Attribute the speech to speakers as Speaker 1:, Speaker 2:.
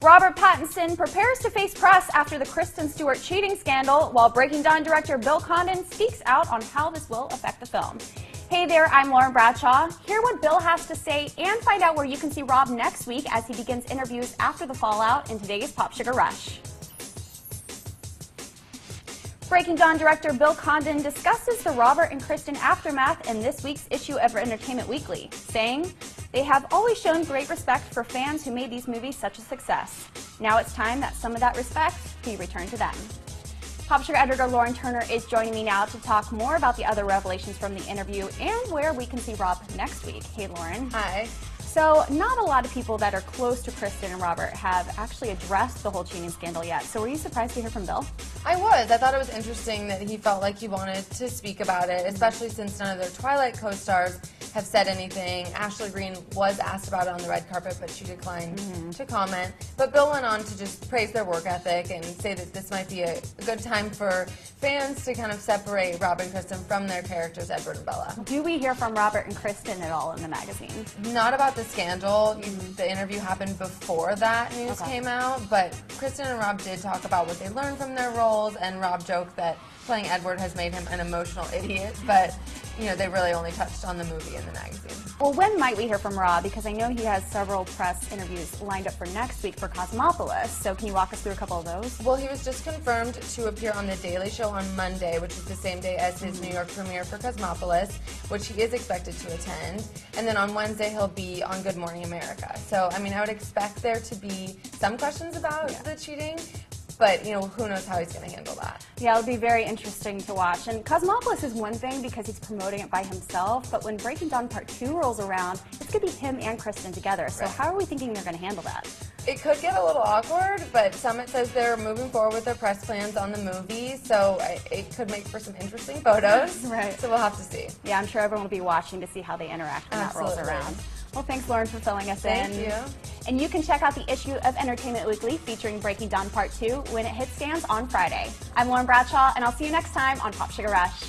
Speaker 1: Robert Pattinson prepares to face press after the Kristen Stewart cheating scandal, while Breaking Dawn director Bill Condon speaks out on how this will affect the film. Hey there, I'm Lauren Bradshaw. Hear what Bill has to say and find out where you can see Rob next week as he begins interviews after the fallout in today's Pop Sugar Rush. Breaking Dawn director Bill Condon discusses the Robert and Kristen aftermath in this week's issue of Entertainment Weekly, saying, "They have always shown great respect for fans who made these movies such a success. Now it's time that some of that respect be returned to them." Pop Sugar editor Lauren Turner is joining me now to talk more about the other revelations from the interview and where we can see Rob next week. Hey, Lauren.
Speaker 2: Hi.
Speaker 1: So, not a lot of people that are close to Kristen and Robert have actually addressed the whole cheating scandal yet. So, were you surprised to hear from Bill?
Speaker 2: I was. I thought it was interesting that he felt like he wanted to speak about it, especially since none of their Twilight co-stars have said anything. Ashley Greene was asked about it on the red carpet, but she declined to comment. But Bill went on to just praise their work ethic and say that this might be a good time for fans to kind of separate Rob and Kristen from their characters, Edward and Bella.
Speaker 1: Do we hear from Robert and Kristen at all in the magazine?
Speaker 2: Not about the scandal. The interview happened before that news came out, but Kristen and Rob did talk about what they learned from their roles, and Rob joked that playing Edward has made him an emotional idiot, but you know, they really only touched on the movie in the magazine.
Speaker 1: Well, when might we hear from Rob? Because I know he has several press interviews lined up for next week for Cosmopolis, so can you walk us through a couple of those?
Speaker 2: Well, he was just confirmed to appear on The Daily Show on Monday, which is the same day as his New York premiere for Cosmopolis, which he is expected to attend. And then on Wednesday, he'll be on Good Morning America. So, I mean, I would expect there to be some questions about the cheating, but, you know, who knows how he's going to handle that.
Speaker 1: Yeah, it'll be very interesting to watch. And Cosmopolis is one thing because he's promoting it by himself, but when Breaking Dawn Part 2 rolls around, it's going to be him and Kristen together. So how are we thinking they're going to handle that?
Speaker 2: It could get a little awkward, but Summit says they're moving forward with their press plans on the movie, so it could make for some interesting photos.
Speaker 1: Right.
Speaker 2: So we'll have to see.
Speaker 1: Yeah, I'm sure everyone will be watching to see how they interact when that rolls around. Well, thanks, Lauren, for filling us in.
Speaker 2: Thank you.
Speaker 1: And you can check out the issue of Entertainment Weekly featuring Breaking Dawn Part 2 when it hits stands on Friday. I'm Lauren Bradshaw, and I'll see you next time on Pop Sugar Rush.